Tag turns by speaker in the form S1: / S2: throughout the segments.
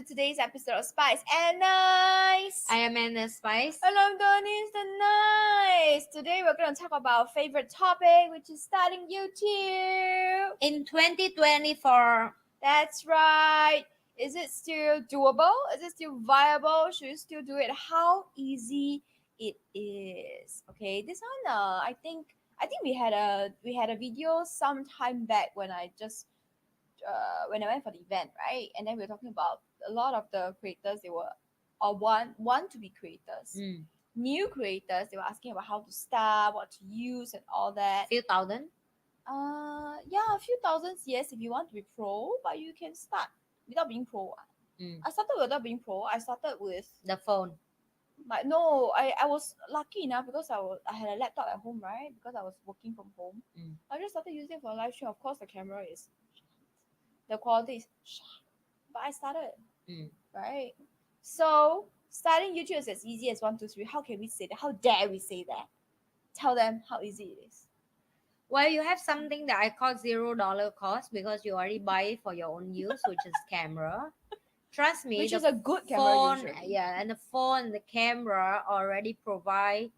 S1: to today's episode of Spice and Nice.
S2: I am in the Spice.
S1: And I'm Denise the Nice. Today we're going to talk about our favorite topic, which is starting YouTube.
S2: In 2024,
S1: That's right. Is it still doable? Is it still viable? Should you still do it? How easy it is? Okay, this one I think we had a video some time back when I went for the event, right? And then we were talking about a lot of the creators. They were want to be creators, new creators. They were asking about how to start, what to use, and all that.
S2: few thousand.
S1: Yeah, a few thousands. Yes, if you want to be pro, but you can start without being pro. I started without being pro. I started with
S2: The phone.
S1: I was lucky enough because I had a laptop at home, right? Because I was working from home. I just started using it for live stream. Of course, the camera is the quality is but I started, right? So starting YouTube is as easy as 1, 2, 3. How can we say that? How dare we say that? Tell them how easy it is.
S2: Well, you have something that I call $0 cost because you already buy it for your own use, which is camera. Trust me,
S1: Which
S2: the
S1: is a good camera
S2: phone,
S1: usually.
S2: and the phone, the camera already provide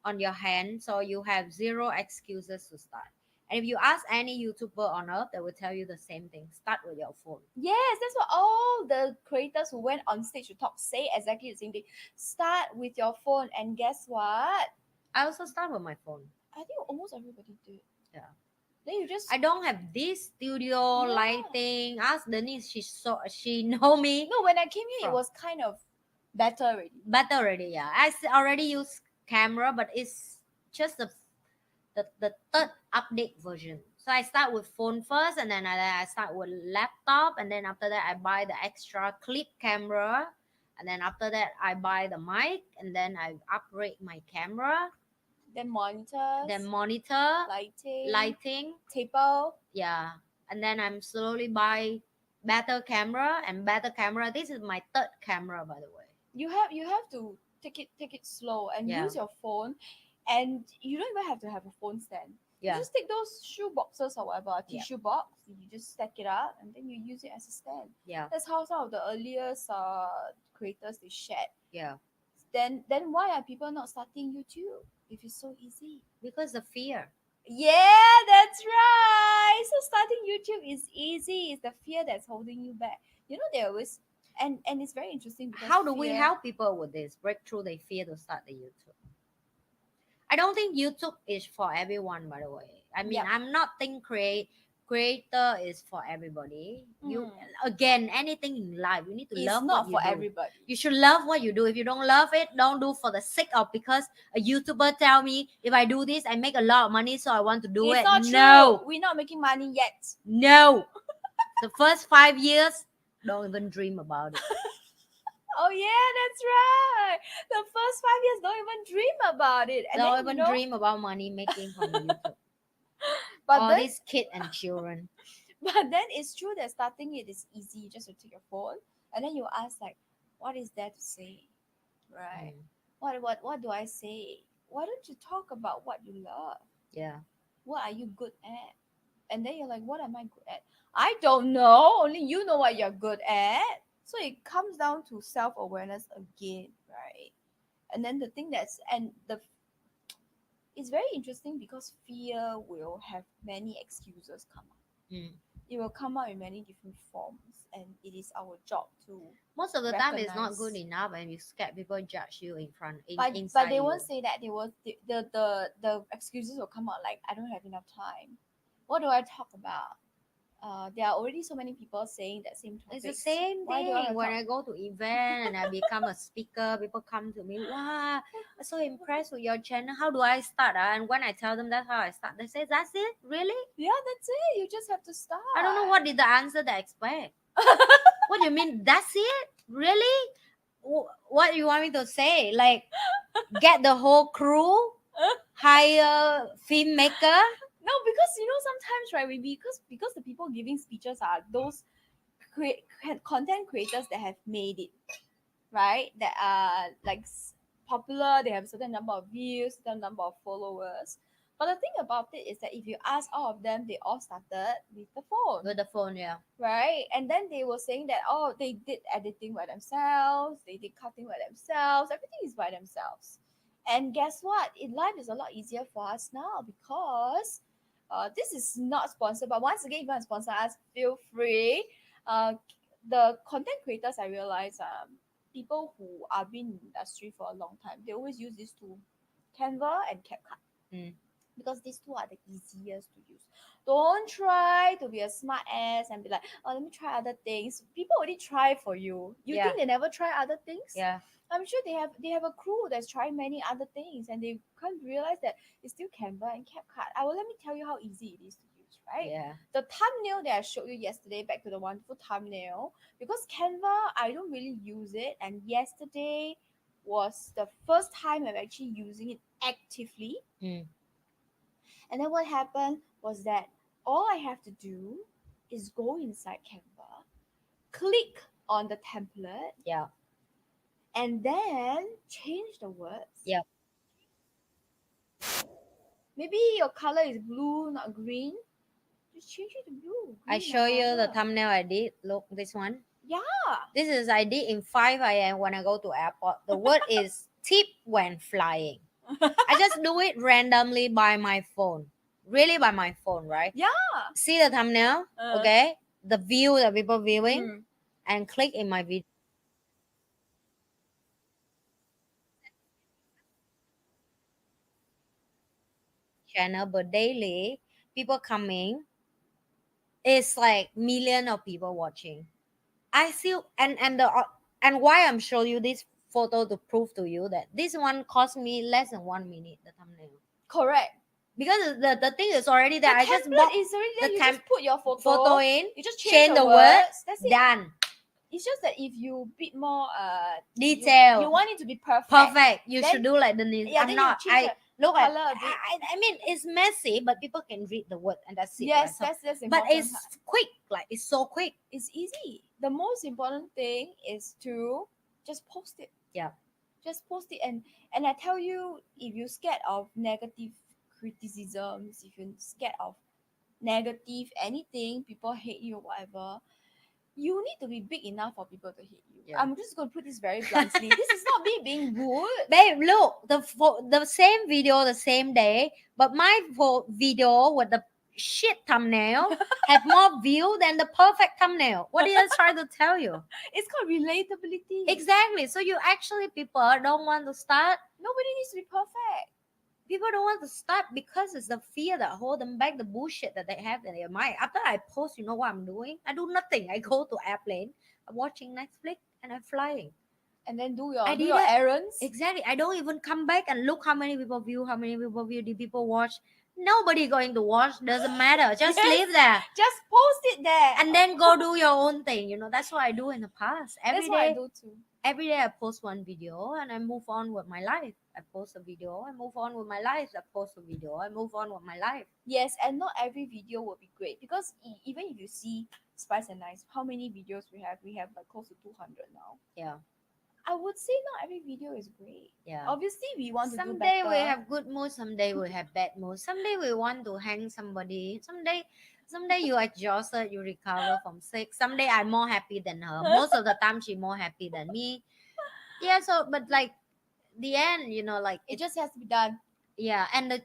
S2: on your hand, so you have zero excuses to start. And if you ask any YouTuber on earth, they will tell you the same thing. Start with your phone.
S1: Yes, that's what all the creators who went on stage to talk say exactly the same thing. Start with your phone, and guess what?
S2: I also start with my phone.
S1: I think almost everybody did.
S2: Yeah.
S1: Then you just
S2: I don't have this studio
S1: Yeah.
S2: lighting. Ask Denise, she know me
S1: no. When I came here, it
S2: From-
S1: was kind of better already.
S2: better already. Yeah, already use camera, but it's just the third update version. So I start with phone first, and then I start with laptop, and then after that I buy the extra clip camera, and then after that I buy the mic, and then I upgrade my camera,
S1: Then monitors,
S2: then monitor, lighting,
S1: table.
S2: yeah, and then I'm slowly buy better camera and better camera. This is my third camera, by the way.
S1: You have to take it slow and
S2: Yeah.
S1: use your phone, and you don't even have to have a phone stand.
S2: Yeah.
S1: You just take those shoe boxes or whatever, a
S2: Yeah.
S1: tissue box, you just stack it up and then you use it as a stand.
S2: Yeah.
S1: That's how some of the earliest creators they shared.
S2: Yeah.
S1: Then why are people not starting YouTube if it's so easy?
S2: Because the fear.
S1: Yeah, that's right. So starting YouTube is easy. It's the fear that's holding you back. You know, they always and it's very interesting because
S2: How do we
S1: fear-
S2: help people with this? Break through their fear to start the YouTube. I don't think YouTube is for everyone, by the way. I mean,
S1: Yep.
S2: I'm not think creator is for everybody. You again, anything in life, you need to
S1: It's
S2: love
S1: not
S2: what you
S1: for
S2: do.
S1: everybody.
S2: You should love what you do. If you don't love it, don't do for the sake of because a YouTuber tell me if I do this, I make a lot of money, so I want to do
S1: It's
S2: it.
S1: not
S2: No,
S1: true. We're not making money yet.
S2: no. The first 5 years, don't even dream about it.
S1: Oh yeah, that's right. The first 5 years, don't even dream about it. And
S2: Don't
S1: then,
S2: even dream about money making from YouTube.
S1: But
S2: All
S1: then,
S2: these kids and children.
S1: but then it's true that starting it is easy. You just have to take your phone and then you ask like, what is there to say, right? What do I say? Why don't you talk about what you love?
S2: Yeah.
S1: What are you good at? And then you're like, what am I good at? I don't know. Only you know what you're good at. So it comes down to self-awareness again, right? And then the thing it's very interesting because fear will have many excuses come up. It will come out in many different forms, and it is our job to
S2: Most of the time, it's not
S1: recognize.
S2: good enough, and you scared people judge you in front.
S1: but
S2: Inside
S1: they
S2: you.
S1: won't say that. They will the excuses will come out like, I don't have enough time. What do I talk about? There are already so many people saying that same topic.
S2: It's the same
S1: Why do I
S2: thing. When
S1: talk?
S2: I go to event and I become a speaker, people come to me, wow, I'm so impressed with your channel. How do I start? And when I tell them that's how I start, they say, that's it? Really?
S1: Yeah, that's it. You just have to start.
S2: I don't know what is the answer they expect. What do you mean? That's it? Really? What do you want me to say? Like, get the whole crew? Hire filmmaker?
S1: No, because sometimes, right, because the people giving speeches are those content creators that have made it, right? That are like popular. They have a certain number of views, certain number of followers. But the thing about it is that if you ask all of them, they all started with the phone,
S2: With the phone, yeah.
S1: right? And then they were saying that, oh, they did editing by themselves, they did cutting by themselves, everything is by themselves. And guess what? In life is a lot easier for us now because this is not sponsored. But once again, if you want to sponsor us, feel free. Uh, the content creators, I realize, people who are been in the industry for a long time, they always use these two, Canva and CapCut,
S2: Mm.
S1: because these two are the easiest to use. Don't try to be a smart ass and be like, oh, let me try other things. People already try for you. You
S2: Yeah.
S1: think they never try other things?
S2: Yeah.
S1: I'm sure they have a crew that's trying many other things and they can't realize that it's still Canva and CapCut. Let me tell you how easy it is to use, right?
S2: Yeah.
S1: The thumbnail that I showed you yesterday, back to the wonderful thumbnail, because Canva, I don't really use it, and yesterday was the first time I'm actually using it actively.
S2: Mm.
S1: And then what happened was that all I have to do is go inside Canva, click on the template,
S2: Yeah.
S1: and then change the words.
S2: Yeah.
S1: Maybe your color is blue, not green. Just change it to blue,
S2: I
S1: green,
S2: show
S1: or
S2: you the
S1: whatever.
S2: thumbnail I did. Look, this one.
S1: Yeah.
S2: This is I did in 5 a.m. when I go to airport. The word is tip when flying. I just do it randomly by my phone. Really by my phone, right?
S1: Yeah.
S2: See the thumbnail?
S1: Uh,
S2: Okay. The view that people viewing
S1: mm.
S2: and click in my video channel, but daily people coming. It's like million of people watching. I still and why I'm showing you this photo to prove to you that this one cost me less than 1 minute, the thumbnail.
S1: Correct.
S2: Because the thing is already
S1: The
S2: there. I just bought
S1: template is already there.
S2: the
S1: You just put your
S2: photo in,
S1: You just
S2: change
S1: change the
S2: the word,
S1: words. That's it.
S2: done.
S1: It's just that if you bit more
S2: Detail.
S1: you want it to be perfect.
S2: Perfect. You
S1: Then-
S2: should do like Denise.
S1: Yeah,
S2: I'm
S1: then
S2: not.
S1: you change
S2: I look at.
S1: color a bit.
S2: I mean, it's messy, but people can read the word and that's it.
S1: Yes,
S2: right? So-
S1: that's the
S2: but
S1: important
S2: it's
S1: part.
S2: quick. Like it's so quick.
S1: It's easy. The most important thing is to just post it.
S2: Yeah.
S1: Just post it, and I tell you, if you're scared of negative criticisms, if you're scared of negative anything, people hate you or whatever, you need to be big enough for people to hate you.
S2: Yeah.
S1: I'm just going to put this very bluntly. This is not me being rude.
S2: Babe, look, the same video the same day, but my video with the shit thumbnail had more view than the perfect thumbnail. What did I try to tell you?
S1: It's called relatability.
S2: Exactly. So you actually people don't want to start.
S1: Nobody needs to be perfect.
S2: People don't want to start because it's the fear that hold them back, the bullshit that they have in their mind. After I post, you know what I'm doing? I do nothing. I go to airplane, I'm watching Netflix, and I'm flying.
S1: And then do
S2: I
S1: your
S2: did it.
S1: errands.
S2: Exactly. I don't even come back and look how many people view, did people watch. Nobody going to watch. Doesn't matter. Just
S1: Yes.
S2: leave there.
S1: Just post it there.
S2: And then go do your own thing. You know, that's what I do in the past.
S1: That's what I do too.
S2: Every day I post one video and I move on with my life. I post a video, I move on with my life. I post a video, I move on with my life.
S1: Yes, and not every video will be great because even if you see Spice and Nice, how many videos we have? We have like close to 200 now.
S2: Yeah.
S1: I would say not every video is great.
S2: Yeah.
S1: Obviously, we want to do
S2: Someday
S1: better.
S2: we have good mood, someday we have bad mood. Someday we want to hang somebody. Someday you exhausted, you recover from sick. Someday I'm more happy than her. Most of the time she more happy than me. Yeah, so but like the end, you know, like
S1: It just has to be done.
S2: yeah, and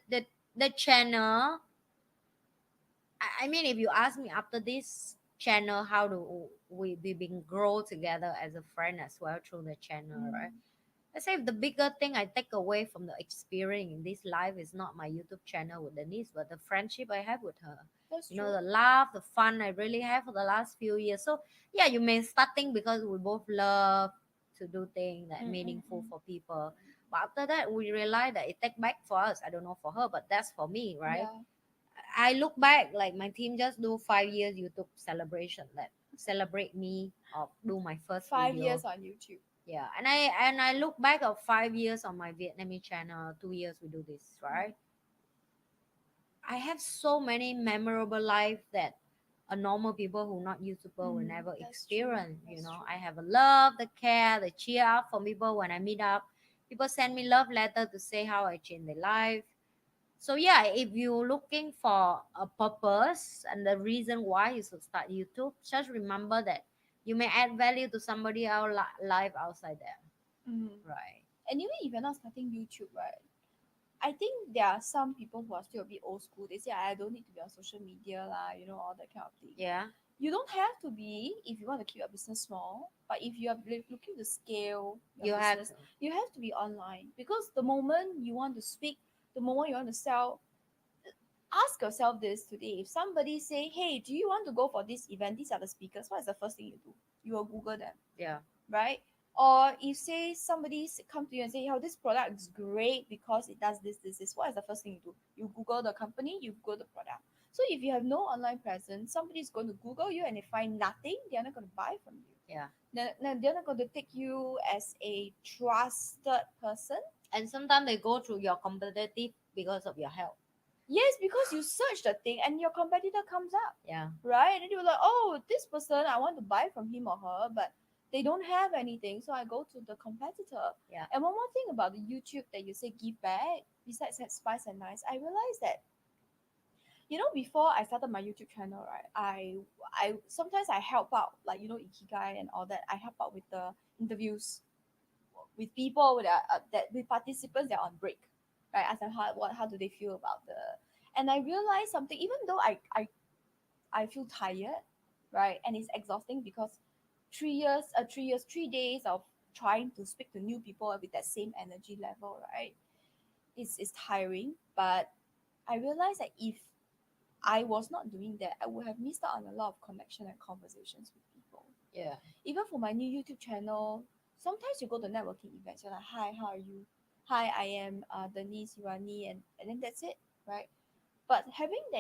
S2: the channel. I mean, if you ask me after this channel, how do we been grow together as a friend as well through the channel, right? I say the bigger thing I take away from the experience in this life is not my YouTube channel with Denise, but the friendship I have with her.
S1: That's
S2: You know,
S1: true.
S2: the laugh, the fun I really have for the last few years. So yeah, you may starting because we both love to do things that meaningful for people. But after that, we realize that it take back for us. I don't know for her, but that's for me, right?
S1: Yeah.
S2: I look back, like my team just do 5 years YouTube celebration that celebrate me or do my first
S1: 5
S2: video.
S1: years on YouTube.
S2: Yeah, and I look back of 5 years on my Vietnamese channel. 2 years we do this, right? I have so many memorable life that a normal people who not YouTuber will never
S1: That's
S2: experience.
S1: true.
S2: You
S1: That's
S2: know,
S1: true.
S2: I have a love, the care, the cheer up from people when I meet up. People send me love letter to say how I changed their life. So yeah, if you're looking for a purpose and the reason why you should start YouTube, just remember that you may add value to somebody else life outside there,
S1: Mm.
S2: right?
S1: And even if you're not starting YouTube, right? I think there are some people who are still a bit old school. They say I don't need to be on social media lah, all that kind of thing.
S2: Yeah,
S1: You don't have to be if you want to keep your business small. But if you are looking to scale your
S2: you have
S1: business,
S2: to.
S1: you have to be online because the moment you want to speak, the moment you want to sell, ask yourself this today. If somebody say, "Hey, do you want to go for this event? These are the speakers." What is the first thing you do? You will Google them,
S2: Yeah,
S1: right? Or if say somebody come to you and say, "Oh, this product is great because it does this, this, this." What is the first thing you do? You Google the company, you Google the product. So if you have no online presence, somebody is going to Google you and they find nothing, they're not going to buy from you.
S2: yeah.
S1: They're not going to take you as a trusted person.
S2: And sometimes they go through your competitive because of your help.
S1: Yes, because you search the thing and your competitor comes up,
S2: Yeah,
S1: right? And you're like, "Oh, this person, I want to buy from him or her, but they don't have anything, so I go to the competitor."
S2: yeah,
S1: And one more thing about the YouTube that you say give back, besides that Spice and Nice, I realized that before I started my YouTube channel, right, I sometimes I help out, like Ikigai and all that. I help out with the interviews with people with participants that are on break, right? Ask them how do they feel about the, and I realized something. Even though I feel tired, right, and it's exhausting because 3 days of trying to speak to new people with that same energy level, right? It's tiring, but I realized that if I was not doing that, I would have missed out on a lot of connection and conversations with people.
S2: yeah,
S1: Even for my new YouTube channel, sometimes you go to networking events, you're like, "Hi, how are you? Hi, I am Denise, you are Ni," and then that's it, right? But having the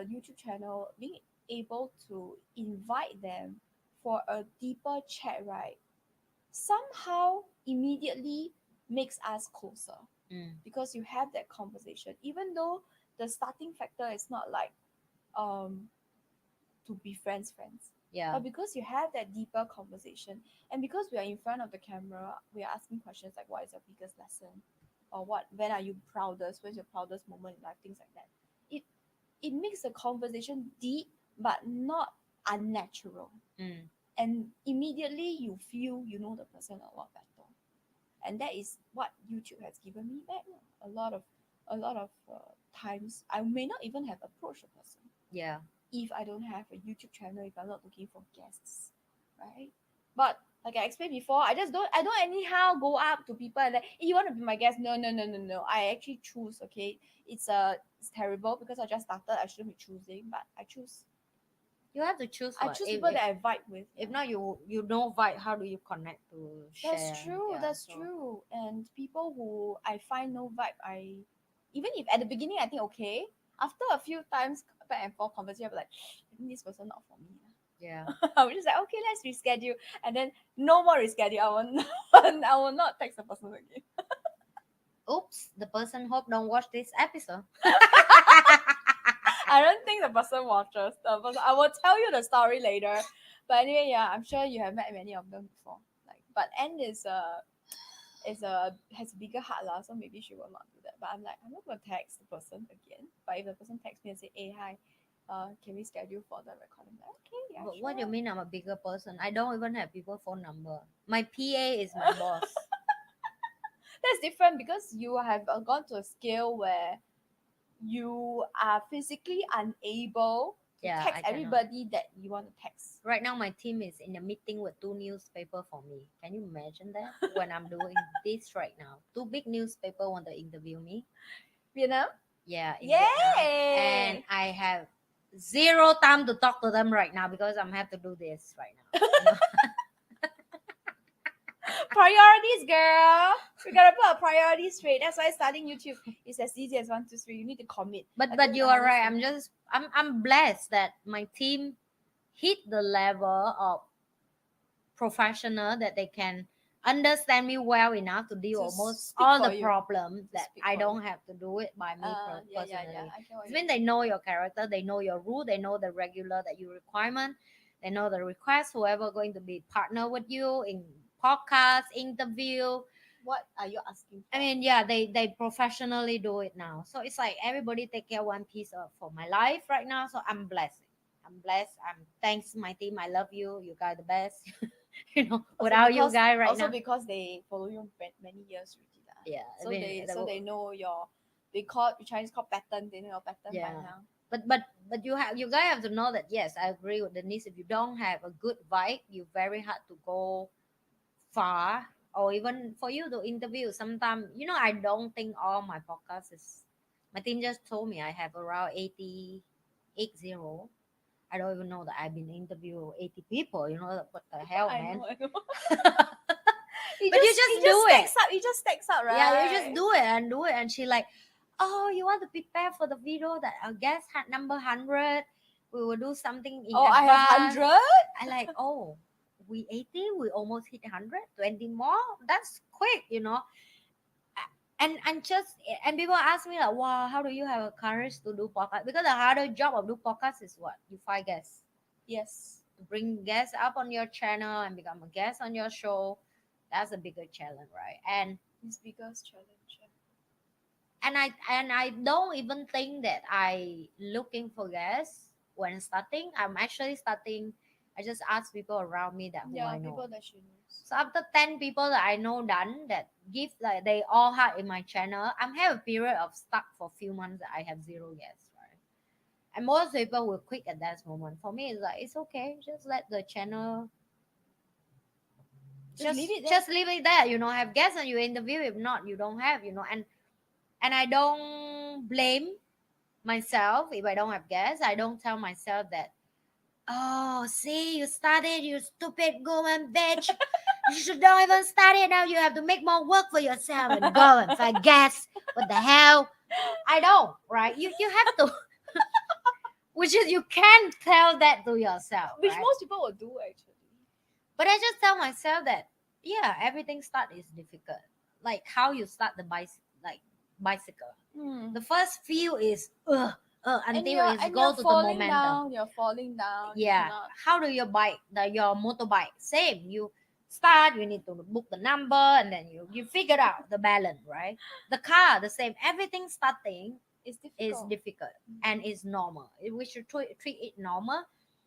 S1: YouTube channel, being able to invite them for a deeper chat, right, somehow immediately makes us closer
S2: mm,
S1: because you have that conversation. Even though the starting factor is not like um to be friends,
S2: yeah.
S1: but because you have that deeper conversation, and because we are in front of the camera, we are asking questions like, "What is your biggest lesson?" Or when are you proudest? When's your proudest moment in life? Things like that. It makes the conversation deep but not unnatural,
S2: Mm,
S1: and immediately you feel you know the person a lot better, and that is what YouTube has given me back. A lot of times I may not even have approached a person
S2: yeah.
S1: if I don't have a YouTube channel, if I'm not looking for guests, right? But like I explained before, I don't anyhow go up to people and like, "Hey, you want to be my guest?" No, no, no, no, no. I actually choose. Okay, it's terrible because I just started. I shouldn't be choosing, but I choose.
S2: You have to choose
S1: I
S2: what.
S1: choose
S2: If,
S1: people
S2: if
S1: that I vibe with.
S2: if
S1: Yeah.
S2: not, you know, vibe. How do you connect to
S1: That's
S2: share?
S1: true.
S2: Yeah.
S1: That's
S2: So
S1: true. And people who I find no vibe, even if at the beginning I think okay, after a few times back and forth conversation, I'm like, "I think this person not for me."
S2: yeah.
S1: I was just like, "Okay, let's reschedule," and then no more reschedule. I will not, I will not text the person again.
S2: Oops, the person hope don't watch this episode.
S1: I don't think the person watches the person. I will tell you the story later. But anyway, yeah, I'm sure you have met many of them before. But Anne has a bigger heart lah, so maybe she will not do that. But I'm like, I'm not gonna text the person again. But if the person texts me and say, "Hey, hi, can we schedule for the recording?" Like, okay, yeah,
S2: But what do you
S1: sure.
S2: mean I'm a bigger person? I don't even have people phone number. My PA is my boss.
S1: That's different because you have gone to a scale where you are physically unable to
S2: Yeah,
S1: text
S2: I cannot.
S1: everybody that you want to text.
S2: Right now, my team is in a meeting with two newspaper for me. Can you imagine that? When I'm doing this right now, two big newspaper want to interview me.
S1: Vietnam?
S2: Yeah, in Vietnam, and
S1: Yay!
S2: I have zero time to talk to them right now because I'm have to do this right now.
S1: Priorities, girl. We gotta put our priorities straight. That's why starting YouTube is as easy as 1, 2, 3. You need to commit.
S2: But
S1: I
S2: but
S1: think
S2: you
S1: the
S2: are
S1: hardest
S2: right.
S1: thing.
S2: I'm blessed that my team hit the level of professional that they can understand me well enough to deal
S1: To
S2: almost
S1: speak
S2: all
S1: for
S2: the
S1: you.
S2: problem
S1: To
S2: that
S1: speak
S2: I
S1: for you.
S2: don't have to do it by me
S1: Yeah.
S2: personally.
S1: I get what
S2: It's
S1: you
S2: when they
S1: mean.
S2: know your character, they know your rule, they know the regular that you requirement, they know the request, whoever going to be partner with you in podcast interview,
S1: What are you asking
S2: I
S1: for?
S2: mean, yeah, they professionally do it now. So it's like everybody take care one piece of for my life right now. So I'm blessed. I'm blessed. I'm thanks my team. I love you. You guys the best. Without you guys right
S1: Also
S2: now.
S1: because they follow you many years already lah.
S2: Yeah, I
S1: So
S2: mean,
S1: they know your, they call Chinese call pattern. They know your pattern by
S2: yeah.
S1: now.
S2: But you guys have to know that yes, I agree with Denise. If you don't have a good vibe, you very hard to go far, or even for you to interview. Sometimes I don't think all my podcasts is. My team just told me I have around 80. I don't even know that I've been interviewed 80 people. What the hell,
S1: I
S2: man?
S1: know, I know.
S2: But you just
S1: it
S2: do
S1: just
S2: it.
S1: stacks up. It just stacks up,
S2: Yeah, you
S1: right?
S2: just do it and do it. And she like, oh, you want to prepare for the video that our guest had number 100. We will do something in
S1: Oh, I have
S2: advance.
S1: 100.
S2: I like, oh, we 80, we almost hit 100, 20 more. That's quick. And people ask me like, wow, how do you have a courage to do podcast? Because the harder job of do podcast is what? You find guests.
S1: Yes,
S2: To bring guests up on your channel and become a guest on your show. That's a bigger challenge, right?
S1: his biggest challenge.
S2: And I don't even think that I looking for guests when starting. I'm actually starting. I just ask people around me that who
S1: Yeah,
S2: I know.
S1: people that she knows.
S2: So after 10 people that I know done that give like they all had in my channel, I'm have a period of stuck for few months that I have zero guests, right? And most people will quit at that moment. For me, it's like it's okay. Just let the channel
S1: Just leave it there.
S2: just leave it there. Have guests and you interview. If not, you don't have. And I don't blame myself if I don't have guests. I don't tell myself that, oh, see, you started, you stupid woman bitch. You should don't even start it now. You have to make more work for yourself and go and find guests. What the hell? I don't, right? You have to, which is you can't tell that to yourself,
S1: Which
S2: right?
S1: most people will do actually.
S2: But I just tell myself that, yeah, everything start is difficult. Like how you start the bicycle. The first few is until it's
S1: And
S2: go
S1: you're
S2: to the
S1: falling
S2: momentum.
S1: down. You're falling down. You
S2: Yeah.
S1: cannot.
S2: How do your bike, your motorbike? Same. You start, you need to book the number, and then you figure out the balance, right? The car, the same. Everything starting
S1: It's
S2: is
S1: difficult.
S2: difficult and is normal. We should treat it normal.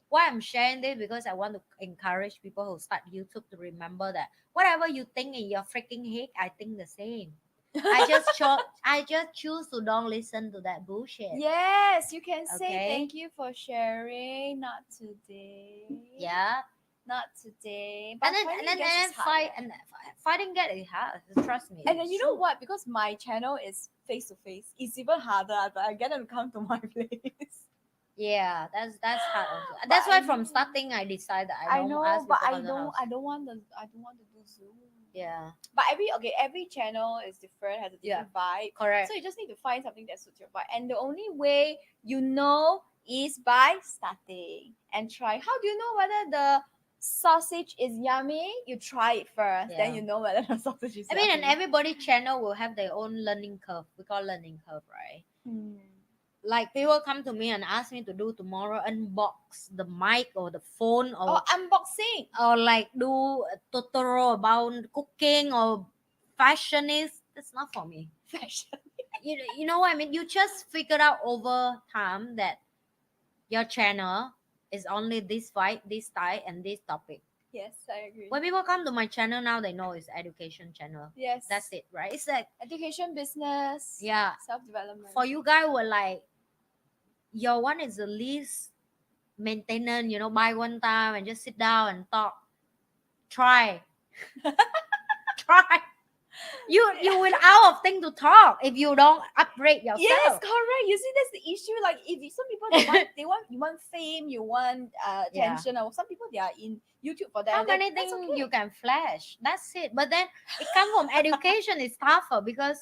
S2: Why I'm sharing this because I want to encourage people who start YouTube to remember that whatever you think in your freaking head, I think the same. I just choose to don't listen to that bullshit.
S1: Yes, you can say
S2: Okay.
S1: thank you for sharing. Not today.
S2: Yeah.
S1: Not today. But
S2: And then
S1: finding
S2: and then,
S1: guests
S2: and
S1: is
S2: then
S1: hard,
S2: fight
S1: right?
S2: and fighting get it hard. Trust me.
S1: And then
S2: it's
S1: you know
S2: true.
S1: what? Because my channel is face to face, it's even harder. But I get them to come to my place.
S2: Yeah, that's hard also.
S1: But
S2: That's why
S1: I
S2: from
S1: know,
S2: starting I decided I
S1: I
S2: don't
S1: know,
S2: ask
S1: but
S2: people come to the house.
S1: I don't want to. I don't want to do Zoom.
S2: Yeah.
S1: But every channel is different, has a
S2: Yeah.
S1: different vibe.
S2: Correct.
S1: So you just need to find something that suits your vibe. And the only way you know is by starting and try. How do you know whether the sausage is yummy? You try it first, then
S2: Yeah.
S1: you know whether the sausage is
S2: I mean,
S1: yummy.
S2: and everybody channel will have their own learning curve. We call learning curve, right? Like people come to me and ask me to do tomorrow unbox the mic or the phone
S1: Oh, unboxing.
S2: or like do a tutorial about cooking or fashionist. That's not for me.
S1: Fashion.
S2: You know what I mean? You just figure out over time that your channel is only this fight, this type, and this topic.
S1: Yes, I agree.
S2: When people come to my channel now, they know it's education channel.
S1: Yes.
S2: That's it, right? It's like
S1: Education, business,
S2: yeah.
S1: self development.
S2: For you guys were like your one is the least maintenance, buy one time and just sit down and talk. Try. Try. You will out of thing to talk if you don't upgrade yourself.
S1: Yes, correct. You see, that's the issue. Like, if some people they want you want fame, you want attention, or some people they are in YouTube for that.
S2: How many
S1: that's
S2: things
S1: okay.
S2: you can flash? That's it. But then it comes from education. It's tougher because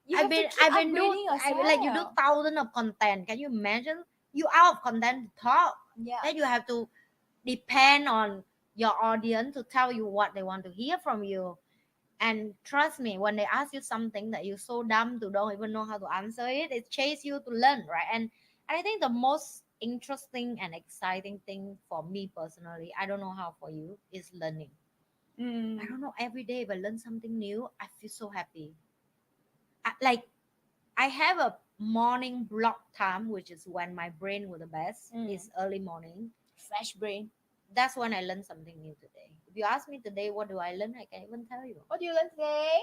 S1: You have to keep upgrading yourself.
S2: like you do thousands of content. Can you imagine? You out of content to talk.
S1: Yeah.
S2: Then you have to depend on your audience to tell you what they want to hear from you. And trust me, when they ask you something that you're so dumb to don't even know how to answer it, it chase you to learn, right? And I think the most interesting and exciting thing for me personally, I don't know how for you, is learning. I don't know, every day if I learn something new, I feel so happy. Like I have a morning block time, which is when my brain was the best. It's early morning.
S1: Fresh brain.
S2: That's when I learned something new today. If you ask me today, what do I learn? I can't even tell you.
S1: What do you learn today?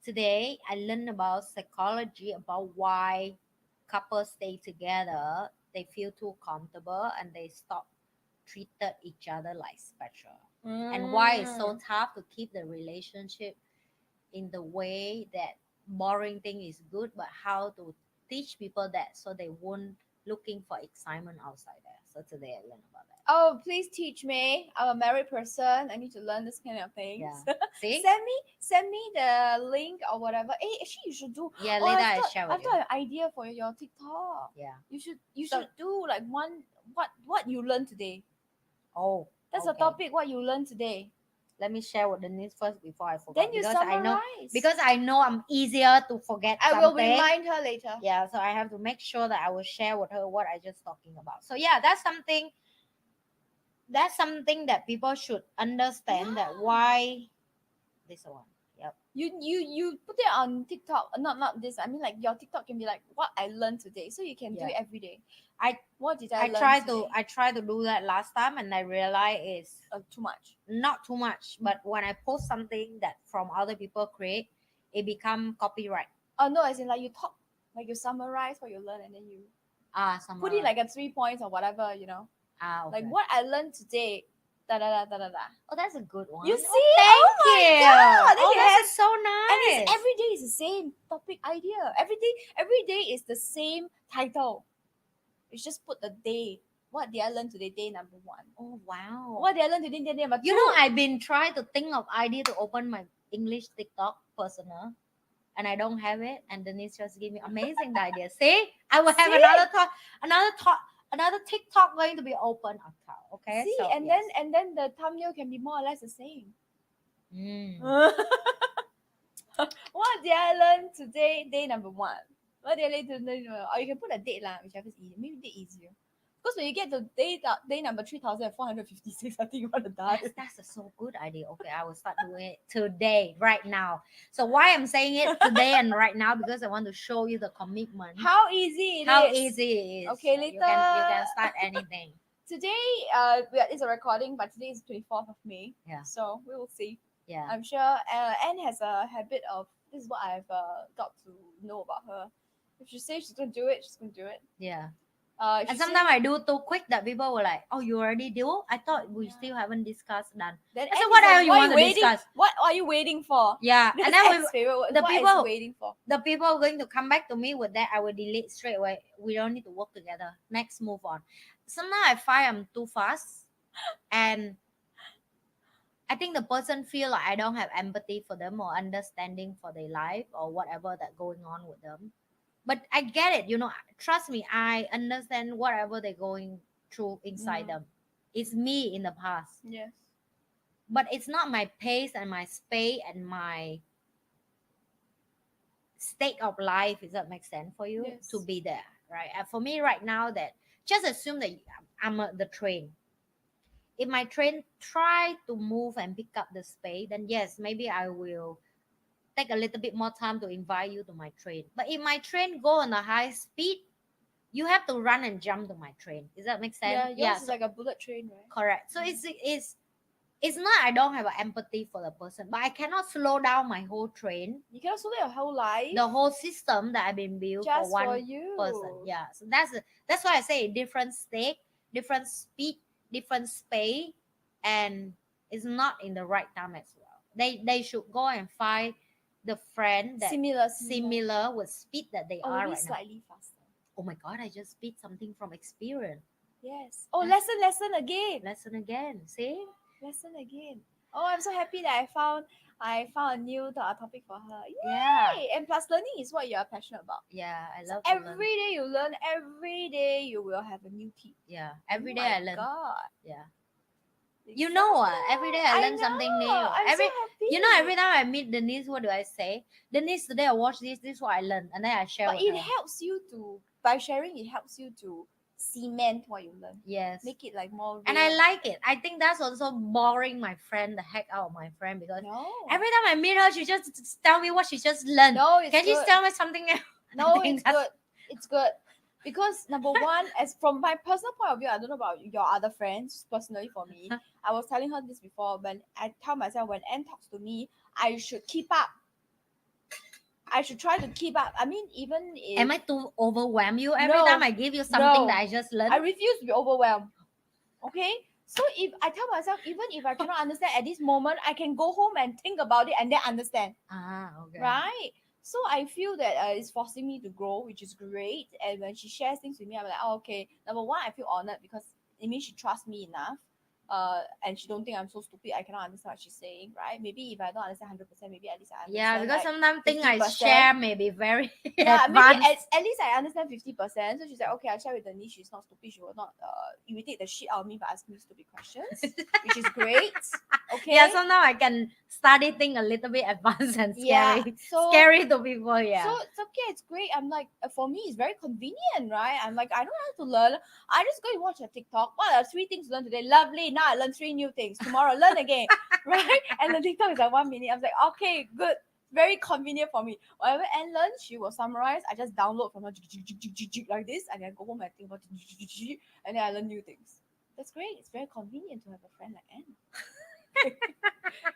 S2: Today, I learned about psychology, about why couples stay together. They feel too comfortable and they stop treated each other like special. And why it's so tough to keep the relationship in the way that boring thing is good, but how to teach people that so they won't looking for excitement outside there. So today I learned about that.
S1: Oh, please teach me. I'm a married person. I need to learn this kind of things.
S2: Yeah. See?
S1: send me the link or whatever. Hey, actually, you should do.
S2: Yeah,
S1: Oh,
S2: later
S1: I've
S2: I
S1: got,
S2: share
S1: I've
S2: with you.
S1: got an idea for your TikTok.
S2: Yeah.
S1: You
S2: So-
S1: should do like one what you learned today.
S2: Oh,
S1: That's
S2: okay.
S1: a topic. What you learned today.
S2: Let me share with Denise first before I forget.
S1: Then you
S2: because
S1: summarize.
S2: I know I'm easier to forget
S1: I
S2: something.
S1: will remind her later.
S2: Yeah, so I have to make sure that I will share with her what I just talking about. So yeah, that's something that people should understand that why this one. Yep.
S1: You put it on TikTok. Not this. I mean, like your TikTok can be like what I learned today, so you can do
S2: Yeah.
S1: it every day.
S2: I
S1: What did I learn
S2: try
S1: today?
S2: to do that last time and I realized it's
S1: Too much.
S2: not too much, but when I post something that from other people create, it become copyright.
S1: Oh no, as in like you talk, like you summarize what you learn and then you put it
S2: Summarize.
S1: like a 3 points or whatever,
S2: Okay.
S1: Like what I learned today. Da da da da da da.
S2: Oh, that's a good one.
S1: You see?
S2: Thank
S1: my
S2: you.
S1: God, then
S2: Oh,
S1: you have
S2: that's so
S1: And
S2: nice.
S1: it's every day is the same topic idea. Every day is the same title. You just put the day. What did I learn today? Day number 1.
S2: Oh wow.
S1: What did I learn today? Day number 2.
S2: You know, I've been trying to think of idea to open my English TikTok personal, and I don't have it. And Denise just gave me amazing idea. See, I will have
S1: See?
S2: another TikTok going to be open account. Okay.
S1: See,
S2: so,
S1: and
S2: yes.
S1: then the thumbnail can be more or less the same.
S2: Mm.
S1: What did I learn today? Day number 1. What did I learn today? Or you can put a date lah, whichever is easier. Maybe date easier. Because when you get to day number 3,456, I think you want to die.
S2: That's a so good idea. Okay, I will start doing it today, right now. So why I'm saying it today and right now, because I want to show you the commitment.
S1: How easy it is.
S2: How easy it is.
S1: Okay,
S2: You can
S1: later.
S2: start anything.
S1: Today, it's a recording, but today is 24th of May.
S2: Yeah.
S1: So we will see.
S2: Yeah.
S1: I'm sure Anne has a habit of, this is what I've got to know about her. If she says she's going to do it, she's going to do it.
S2: Yeah.
S1: If
S2: And
S1: she
S2: sometimes I do too quick that people were like, "Oh, you already do? I thought we still haven't discussed that."
S1: then
S2: I said,
S1: Anne
S2: "What
S1: is
S2: are
S1: like,
S2: you want to
S1: waiting?
S2: discuss?"
S1: What are you waiting for?
S2: Yeah.
S1: That's
S2: And then
S1: Anne's favorite word.
S2: the
S1: What is
S2: people-
S1: waiting for?
S2: the people are going to come back to me with that, I will delete straight away. We don't need to work together. Next, move on. Sometimes I find I'm too fast, and I think the person feel like I don't have empathy for them or understanding for their life or whatever that going on with them. But I get it, trust me, I understand whatever they're going through inside them. It's me in the past.
S1: Yes.
S2: But it's not my pace and my space and my state of life, does that make sense for you?
S1: Yes.
S2: To be there, right? And for me right now, that just assume that I'm the train. If my train try to move and pick up the space, then yes, maybe I will take a little bit more time to invite you to my train. But if my train go on a high speed, you have to run and jump to my train. Does that make sense?
S1: Yeah, yours is like a bullet train, right?
S2: Correct. So it's not I don't have an empathy for the person, but I cannot slow down my whole train,
S1: You cannot solve your whole life
S2: the whole system that I've been built
S1: just
S2: for one
S1: for you.
S2: person. Yeah. So that's why I say different stake, different speed, different space, and it's not in the right time as well. They should go and find the friend that similar with speed that they
S1: or
S2: are
S1: maybe
S2: right now.
S1: slightly faster.
S2: Oh my god, I just speed something from experience.
S1: Yes. Oh, lesson again.
S2: Lesson again. See?
S1: Lesson again. Oh, I'm so happy that I found a new topic for her. Yay!
S2: Yeah.
S1: And plus, learning is what you are passionate about.
S2: Yeah, I love
S1: So
S2: to learn.
S1: every day you learn. Every day you will have a new tip.
S2: Yeah, every day
S1: Oh my
S2: I learn.
S1: God.
S2: Yeah. You know what? Every day I learn something new.
S1: I'm so happy.
S2: Every time I meet Denise, what do I say? Denise, today I watched this. This is what I learned, and then I share
S1: But
S2: with
S1: it
S2: her.
S1: helps you to, by sharing, it helps you to cement what you learn.
S2: Yes.
S1: Make it like more real.
S2: And I like it. I think that's also boring my friend the heck out of my friend, because
S1: No.
S2: every time I meet her, she just tell me what she just learned.
S1: No, it's
S2: Can
S1: good.
S2: you tell me something else?
S1: No,
S2: think
S1: it's
S2: that's-
S1: good. It's good. Because number one, as from my personal point of view, I don't know about your other friends. Personally, for me, I was telling her this before. When I tell myself when Anne talks to me, I should keep up. I should try to keep up. I mean, even if
S2: Am I too overwhelm you every
S1: No.
S2: time I give you something
S1: No.
S2: that I just learned?
S1: I refuse to be overwhelmed. Okay? So if I tell myself, even if I cannot understand at this moment, I can go home and think about it and then understand.
S2: Okay.
S1: Right? So I feel that it's forcing me to grow, which is great. And when she shares things with me, I'm like, oh, okay. Number one, I feel honored because it means she trusts me enough. And she don't think I'm so stupid. I cannot understand what she's saying, right? Maybe if I don't understand 100%, maybe at least I understand.
S2: Yeah, because
S1: like,
S2: sometimes things I
S1: 50%.
S2: share may be very
S1: Yeah,
S2: advanced.
S1: maybe at least I understand 50%. So she's like, okay, I share with Denise. She's not stupid. She will not irritate the shit out of me by asking me stupid questions, which is great. Okay.
S2: Yeah, so now I can study things a little bit advanced and
S1: Yeah,
S2: scary.
S1: so-
S2: Scary to people, yeah.
S1: So it's okay, it's great. I'm like, for me, it's very convenient, right? I'm like, I don't have to learn. I just go and watch a TikTok. What are 3 things to learn today? Lovely. Now I learn 3 new things. Tomorrow, learn again, right? And the TikTok is like 1 minute. I was like, okay, good. Very convenient for me. Whatever Anne learns, she will summarize. I just download from her like this, and then go home and think about it, and then I learn new things. That's great. It's very convenient to have a friend like Anne.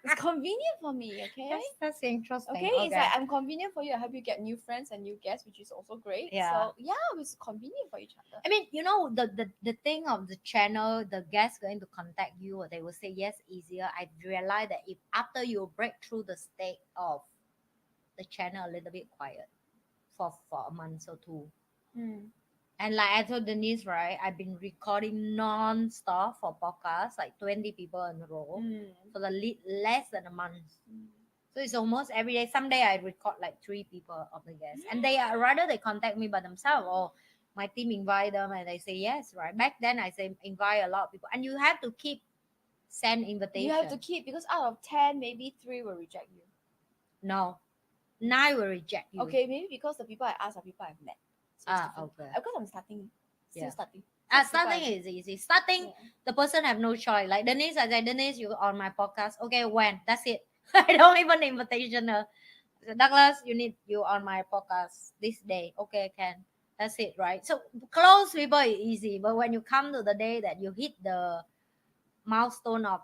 S1: It's convenient for me, okay?
S2: That's interesting.
S1: Okay, it's like I'm convenient for you. I help you get new friends and new guests, which is also great.
S2: Yeah.
S1: So yeah, it's convenient for each other.
S2: I mean, you know, the thing of the channel, the guests going to contact you or they will say yes easier. I realize that if after you break through the state of the channel a little bit quiet for a month or two. And like I told Denise, right, I've been recording non-stop for podcasts, like 20 people in a row for the less than a month. So it's almost every day. Someday I record like 3 people of the guests, and they are rather they contact me by themselves or my team invite them and they say yes. Right back then I say invite a lot of people, and you have to keep send invitation.
S1: You have to keep, because out of 10, maybe 3 will reject you.
S2: No, 9 will reject you.
S1: Okay, maybe because the people I ask are people I've met. So
S2: Okay.
S1: Because I'm starting, still
S2: Yeah.
S1: starting.
S2: Starting is easy. Starting, the person have no choice. Like Denise, I said, Denise, you on my podcast. Okay, when? That's it. I don't even invitation her. I said, Douglas, you on my podcast this day. Okay, can. That's it, right? So close people is easy, but when you come to the day that you hit the milestone of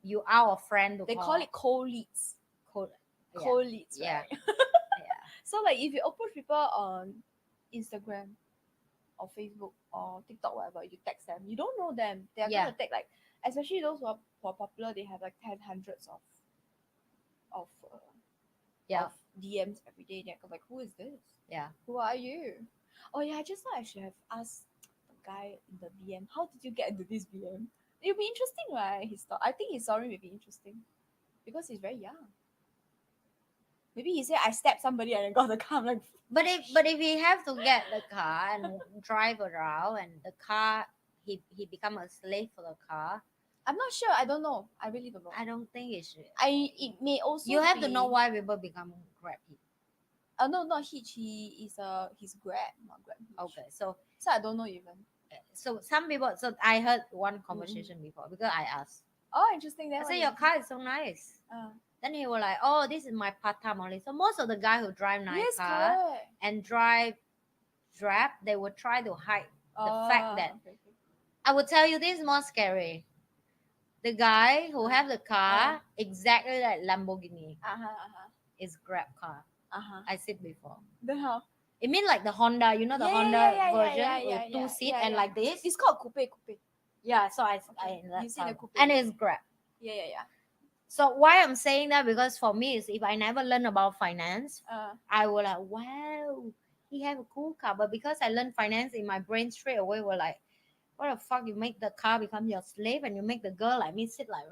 S2: you our friend to
S1: They call it cold leads.
S2: cold,
S1: Cold leads,
S2: yeah.
S1: right?
S2: Yeah.
S1: So like if you approach people on Instagram or Facebook or TikTok, whatever, you text them, you don't know them. They are
S2: Yeah.
S1: gonna take like, especially those who are popular, they have like 10 hundreds of
S2: Yeah.
S1: of DMs every day. They're like, who is this?
S2: Yeah.
S1: Who are you? Oh yeah, I just thought I should have asked the guy in the DM, how did you get into this DM? It'll be interesting, right? I think his story may be interesting because he's very young. Maybe he said I stabbed somebody and I got the car. I'm like,
S2: But if he have to get the car and drive around and the car he become a slave for the car,
S1: I'm not sure. I don't know. I really don't know.
S2: I don't think it should.
S1: It may also
S2: You have to
S1: be-
S2: know why people become Grab hitch.
S1: No, not hitch. He's Grab, not Grab hitch.
S2: Okay, so
S1: So I don't know even.
S2: some people. So I heard one conversation before because I asked.
S1: Oh, interesting. Then
S2: I
S1: what
S2: said
S1: did
S2: your
S1: he-
S2: car is so nice. Then he was like, "Oh, this is my part time only." So most of the guy who drive nice
S1: yes,
S2: car
S1: correct.
S2: and drive Grab, they will try to hide the fact that
S1: Okay.
S2: I will tell you this is more scary. The guy who have the car exactly like Lamborghini is Grab car. I said before.
S1: Then how?
S2: It means like the Honda, you know the Honda version with 2 seat and like this.
S1: It's called coupe.
S2: Yeah, so I
S1: You see the coupe.
S2: and it's Grab.
S1: Yeah.
S2: So why I'm saying that, because for me is if I never learn about finance, I will like, wow, he have a cool car. But because I learned finance in my brain straight away, were like, what the fuck, you make the car become your slave and you make the girl like me sit like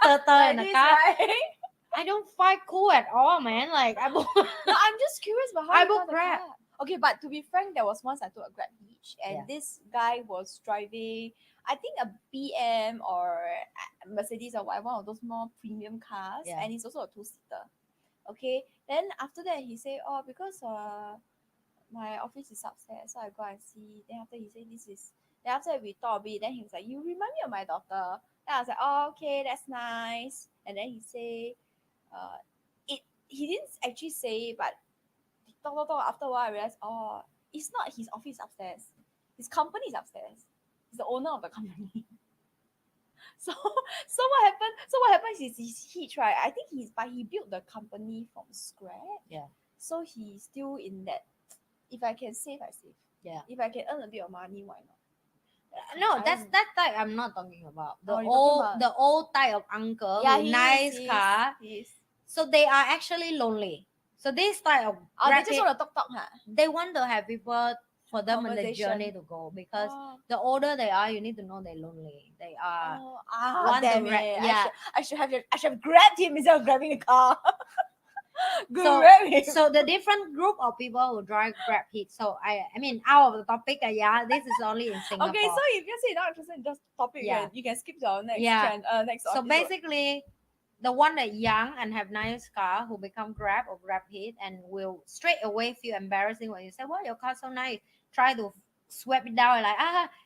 S2: turtle in the
S1: this,
S2: car.
S1: right?
S2: I don't find cool at all, man. Like I
S1: No, I'm just curious about how
S2: I
S1: you
S2: book
S1: got the
S2: Grab.
S1: car. Okay, but to be frank, there was once I took a Grab hitch, and
S2: Yeah.
S1: this guy was driving, I think a BM or a Mercedes or whatever, one of those more premium cars,
S2: Yeah.
S1: and it's also a 2-seater. Okay, then after that he said, oh, because my office is upstairs, so I go and see. Then after he said this is. Then after we talk a bit, then he was like, "You remind me of my daughter." Then I was like, "Oh, okay, that's nice." And then he say, uh, it. He didn't actually say, but talk. After a while, I realized, oh, it's not his office upstairs. His company is upstairs. He's the owner of the company. So so what happens is he right. I think he built the company from scratch.
S2: Yeah.
S1: So he's still in that. If I can save, I save.
S2: Yeah.
S1: If I can earn a bit of money, why not?
S2: No, that's that type I'm not talking about. The
S1: Oh, you're talking about.
S2: the old type of uncle
S1: Yeah,
S2: with
S1: he
S2: nice
S1: is.
S2: car.
S1: He is.
S2: So they are actually lonely. So this type of
S1: Oh, they just
S2: rapid,
S1: want to talk, huh?
S2: they want to have people for them on the
S1: Conversation.
S2: journey to go, because
S1: Oh,
S2: the older they are, you need to know they're lonely. They are want
S1: damn
S2: to
S1: it.
S2: yeah.
S1: I should have grabbed him instead of grabbing the car.
S2: So
S1: Grab him.
S2: so the different group of people who drive Grab Hit. So I mean out of the topic, yeah, this is only in Singapore.
S1: Okay, so if you say you're not interested in this topic,
S2: Yeah.
S1: you can skip to our next
S2: Yeah.
S1: next
S2: So
S1: episode.
S2: basically, the one that young and have nice car who become Grab or Grab Hit and will straight away feel embarrassing when you say, "Well, your car so nice." Try to sweep it down like,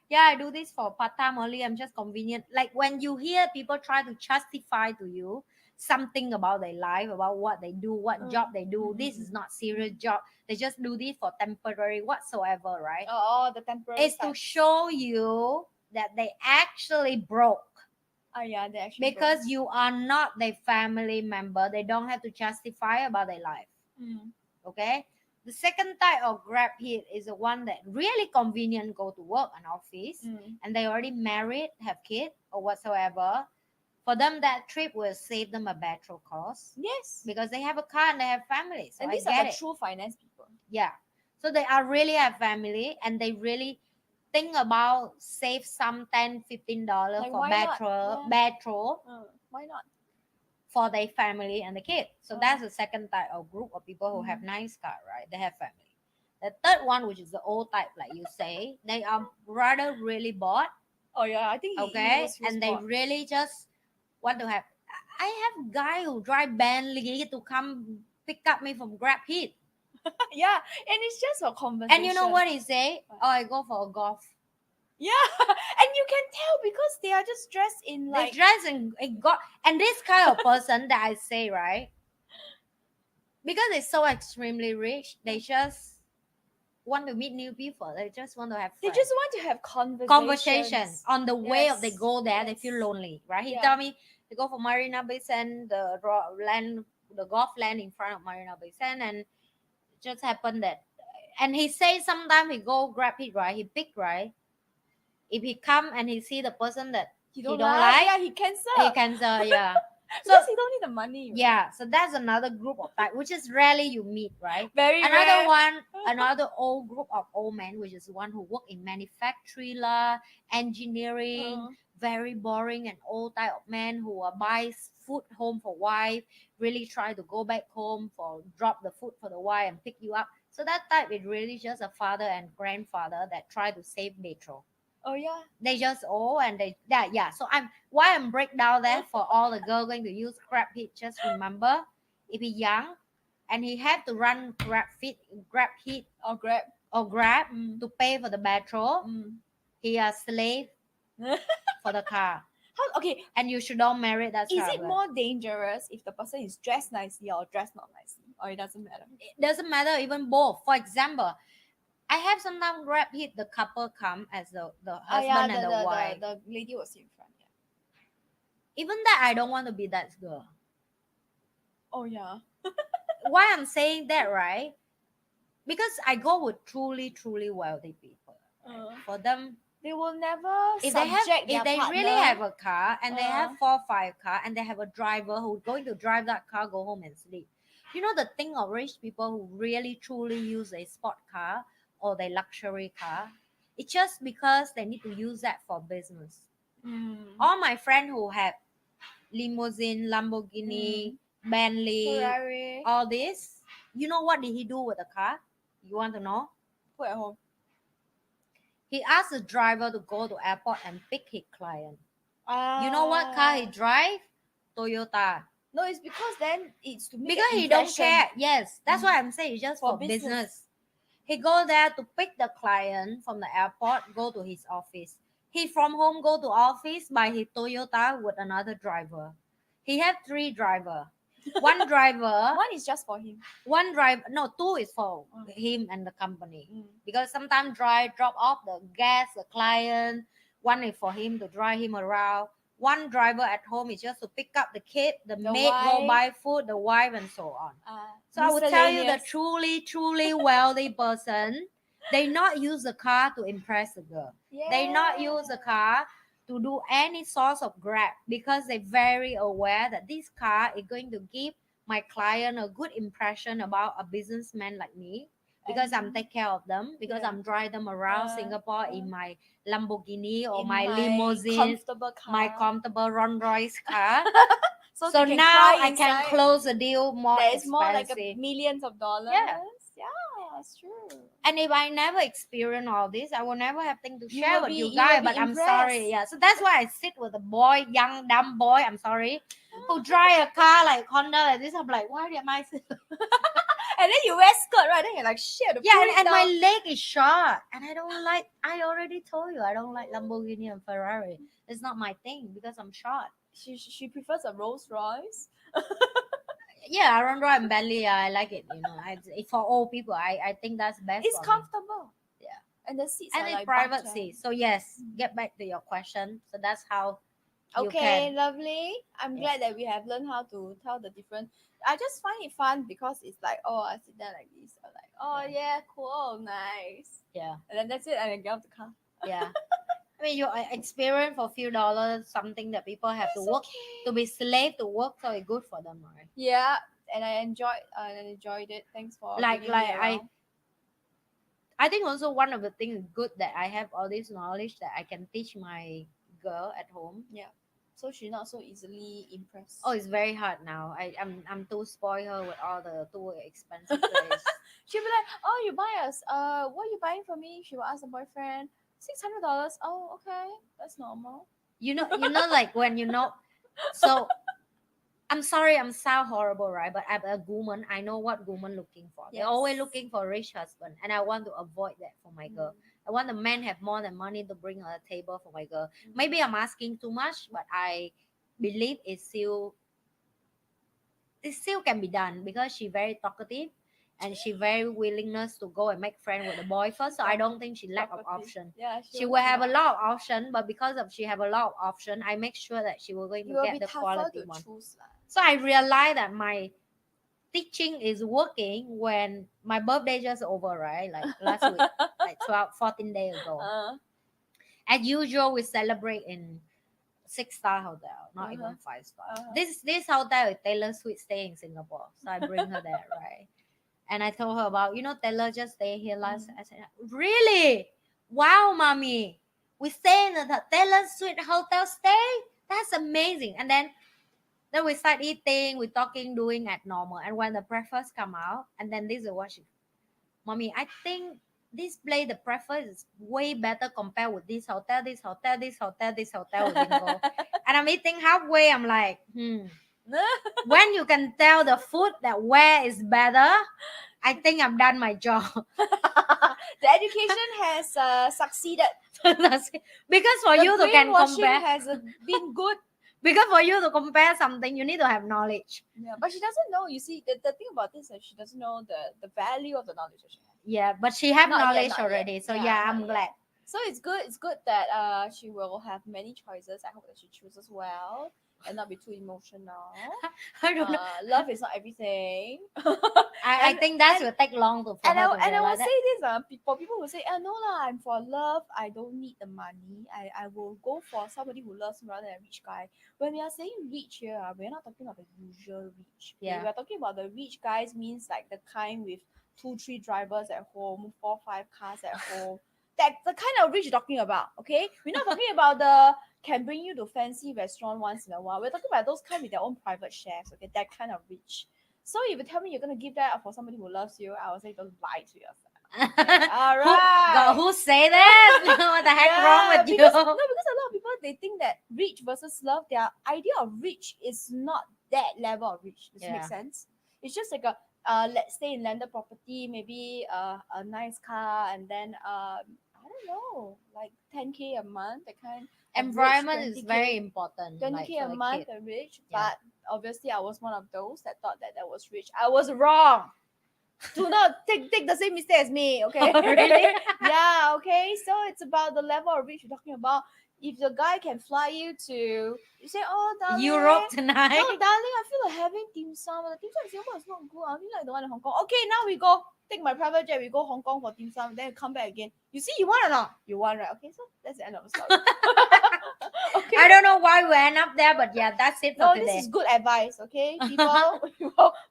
S2: yeah, I do this for part time only. I'm just convenient. Like when you hear people try to justify to you something about their life, about what they do, what job they do. This is not serious job. They just do this for temporary whatsoever, right?
S1: Oh, the temporary.
S2: It's to show you that they actually broke.
S1: Oh yeah, they actually
S2: Because you are not their family member, they don't have to justify about their life. Okay. The second type of Grab Hit is the one that really convenient, go to work and office, and they already married, have kids or whatsoever. For them, that trip will save them a petrol cost.
S1: Yes,
S2: because they have a car and they have families. So
S1: and
S2: I
S1: these
S2: get
S1: are the
S2: it.
S1: true finance people.
S2: Yeah. So they are really have family and they really think about save some $10-15
S1: Like,
S2: for
S1: why not?
S2: petrol,
S1: Yeah.
S2: petrol
S1: Why not?
S2: for their family and the kid. So that's the second type of group of people who have
S1: Mm.
S2: nice car, right? They have family. The third one, which is the old type, like you say, they are rather really bored,
S1: Oh yeah, I think he
S2: okay,
S1: was
S2: and they
S1: bored.
S2: really just want to have. I have guy who drive Bentley to come pick up me from Grab Hit,
S1: Yeah, and it's just for conversation.
S2: and you know what he say?
S1: What?
S2: Oh, I go for a golf.
S1: Yeah, and you can tell because they are just dressed in like.
S2: They dress in golf, and this kind of person that I say, right? Because they're so extremely rich, they just want to meet new people. They just want to have
S1: They
S2: friends.
S1: just want to have
S2: Conversations on the way of they
S1: Yes,
S2: go there. They
S1: yes.
S2: feel lonely, right? He
S1: Yeah.
S2: tell me they go for Marina Bay Sands, the golf land in front of Marina Bay Sands, and it just happened that. And he say sometimes he go grab it, right? He pick, right? If he come and he see the person that
S1: He
S2: don't
S1: don't
S2: like,
S1: yeah, he cancel.
S2: he cancel, yeah. So
S1: Because he don't need the money. Right?
S2: yeah, so that's another group of type, which is rarely you meet, right?
S1: Very
S2: Another
S1: rare.
S2: one, another old group of old men, which is one who work in manufacturing, engineering, very boring and old type of men who buys food home for wife, really try to go back home for drop the food for the wife and pick you up. So that type is really just a father and grandfather that try to save petrol.
S1: Oh yeah.
S2: They just and they yeah. So I'm break down that for all the girl going to use Grab Hit. Just remember, if he young and he have to run Grab Hit
S1: Or Grab.
S2: to pay for the petrol, he a slave for the car.
S1: How, okay,
S2: and you should not marry that.
S1: Is it more dangerous if the person is dressed nicely or dressed not nicely, or it doesn't matter?
S2: It doesn't matter, even both. For example, I have sometimes Grab Hit, the couple come as the husband and the wife.
S1: The lady was in front. Yeah.
S2: Even that, I don't want to be that girl.
S1: Oh yeah.
S2: Why I'm saying that, right? Because I go with truly wealthy people. For them,
S1: they will never
S2: if
S1: subject
S2: they
S1: partner.
S2: really have a car and they have 4-5 car and they have a driver who's going to drive that car, go home and sleep. You know the thing of rich people who really truly use a sport car or their luxury car, it's just because they need to use that for business. All my friends who have limousine, Lamborghini, Bentley,
S1: Ferrari,
S2: all this, you know what did he do with the car? You want to know?
S1: Put at home.
S2: He asked the driver to go to airport and pick his client. You know what car he drive? Toyota.
S1: No, it's because then it's to make
S2: because he don't care. Yes, that's what I'm saying. It's just for business. He go there to pick the client from the airport, go to his office. He from home go to office by his Toyota with another driver. He have 3 driver. One driver,
S1: One is just for him.
S2: one driver, no, 2 is for
S1: Mm.
S2: him and the company.
S1: Mm.
S2: Because sometimes drop off the gas, the client. One is for him to drive him around. One driver at home is just to pick up the kid, the maid go
S1: wife.
S2: buy food, the wife, and so on. So I would tell you the
S1: Miscellaneous.
S2: truly wealthy person, they not use the car to impress the girl. They not use the car to do any source of grab because they're very aware that this car is going to give my client a good impression about a businessman like me because I'm take care of them, because
S1: Yeah.
S2: I'm drive them around Singapore in my Lamborghini or
S1: In
S2: my limousine,
S1: comfortable car.
S2: my comfortable Rolls Royce car.
S1: So
S2: So
S1: they can
S2: now
S1: cry
S2: I can
S1: inside.
S2: close a deal more
S1: That is more like
S2: expensive.
S1: millions of dollars.
S2: Yeah.
S1: Yeah, it's true.
S2: And if I never experience all this, I will never have things to
S1: You
S2: share
S1: will
S2: with
S1: be-
S2: you
S1: you will
S2: guys.
S1: be
S2: But I'm sorry,
S1: impressed.
S2: yeah. So that's why I sit with a boy, young dumb boy. I'm sorry, who drive a car like Honda like this. I'm like, why am I?
S1: And then you wear skirt, right? Then you're like, shit.
S2: Yeah, and my leg is short, and I don't like. I already told you I don't like Lamborghini and Ferrari. It's not my thing because I'm short.
S1: She prefers a Rolls Royce.
S2: Yeah, I don't drive Bentley. I like it. You know, for old people, I think that's best.
S1: It's
S2: for me.
S1: comfortable.
S2: Yeah.
S1: And the seats
S2: And
S1: are
S2: it's
S1: like
S2: private
S1: butter.
S2: seat. So yes, get back to your question. So that's how you
S1: Okay,
S2: can.
S1: lovely. I'm
S2: Yeah.
S1: glad that we have learned how to tell the different. I just find it fun because it's like, oh, I sit there like this. I'm like, oh yeah, cool, nice.
S2: Yeah.
S1: And then that's it. And I get off the car.
S2: Yeah. I mean, you experience for a few dollars something that people have to work to be slave to work, so it's good for them, right?
S1: Yeah, and I enjoyed it. Thanks for
S2: Like
S1: bringing me around.
S2: I think also one of the things good that I have all this knowledge that I can teach my girl at home.
S1: Yeah, so she's not so easily impressed.
S2: Oh, it's very hard now. I'm too spoil her with all the too expensive place.
S1: She'll be like, oh, you buy us. What are you buying for me? She will ask the boyfriend. $600. Oh, okay, that's normal.
S2: You know, like when so I'm sorry, I'm so horrible, right? But as a woman, I know what women looking for. They're always
S1: Yes.
S2: looking for a rich husband, and I want to avoid that for my girl. I want the man have more than money to bring on the table for my girl. Maybe I'm asking too much, but I believe it still can be done because she very talkative and she very willingness to go and make friends with the boy first. So I don't think she lack of option.
S1: Yeah,
S2: She will have a lot of option, but because of she have a lot of option, I make sure that she will going
S1: it
S2: to
S1: will
S2: get
S1: be
S2: the
S1: tougher
S2: quality
S1: to
S2: one.
S1: choose.
S2: So I realized that my teaching is working when my birthday just over, right? Like last week, like 14 days ago. As usual, we celebrate in 6-star hotel, not even 5-star. This hotel is Taylor Swift stay in Singapore, so I bring her there, right? And I told her about, Taylor just stay here last. I said, really? Wow, mommy, we stay in the Taylor Swift hotel stay. That's amazing. And then we start eating, we talking, doing at normal. And when the breakfast come out, and then this is what she, mommy, I think this place, the breakfast is way better compared with this hotel, this hotel, this hotel, this hotel we didn't go. And I'm eating halfway, I'm like, when you can tell the food that where is better, I think I've done my job.
S1: The education has succeeded.
S2: Because for
S1: The
S2: you to can
S1: brainwashing
S2: compare,
S1: has been good.
S2: because for you to compare something, you need to have knowledge.
S1: Yeah, but she doesn't know. You see, the thing about this is she doesn't know the value of the knowledge that she has.
S2: Yeah, but she have
S1: Not yet,
S2: knowledge
S1: not
S2: already.
S1: yet.
S2: So
S1: Yeah,
S2: yeah,
S1: not
S2: I'm
S1: yet.
S2: glad.
S1: So it's good that she will have many choices. I hope that she chooses well and not be too emotional.
S2: I don't know.
S1: Love is not everything.
S2: I think that will take long to for
S1: And
S2: her to
S1: I will
S2: realize that.
S1: say this, for people who say, no lah, I'm for love, I don't need the money. I will go for somebody who loves me rather than a rich guy. When we are saying rich here, we're not talking about the usual rich. Okay?
S2: Yeah.
S1: We're talking about the rich guys means like the kind with 2-3 drivers at home, 4-5 cars at home. That's the kind of rich you're talking about, okay? We're not talking about the can bring you to fancy restaurant once in a while. We're talking about those kind with their own private chefs, okay? That kind of rich. So if you tell me you're gonna give that for somebody who loves you, I would say don't lie to yourself. Okay, all right.
S2: Who say that? What the heck wrong with you?
S1: Because a lot of people they think that rich versus love, their idea of rich is not that level of rich. Does it make
S2: Yeah.
S1: sense? It's just like a let's stay in landed property, maybe a nice car, and then I don't know, like 10K a month, that kind. Average
S2: Environment is
S1: 20K
S2: very important.
S1: 20K
S2: Like
S1: a
S2: for a
S1: month
S2: kid.
S1: average.
S2: Yeah.
S1: But obviously, I was one of those that thought that was rich. I was wrong. Do not take the same mistake as me, okay?
S2: Oh, really?
S1: Yeah, okay. So it's about the level of rich you're talking about. If the guy can fly you to, you say, oh, darling,
S2: Europe
S1: no,
S2: tonight.
S1: darling, I feel like having dim sum. The dim sum in Singapore is not good. I feel like the one in Hong Kong. Okay, now we go. Take my private jet. We go Hong Kong for dim sum. Then we come back again. You see, you want or not? You want, right? Okay, so that's the end of the story. Okay.
S2: I don't know why we end up there, but yeah, that's it for
S1: No,
S2: today.
S1: this is good advice, okay, people.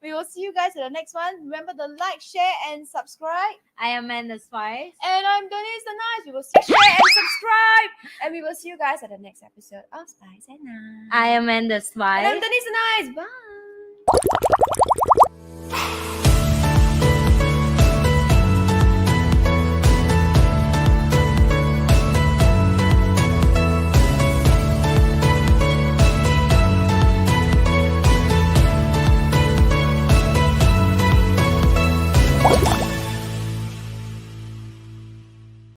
S1: We will see you guys in the next one. Remember to like, share, and subscribe.
S2: I am Amanda Spice.
S1: And I'm Denise the Nice. We will see, share, and subscribe. And we will see you guys at the next episode of Spice and Nice.
S2: I am Amanda
S1: And
S2: Spice.
S1: I'm Denise the Nice. Bye.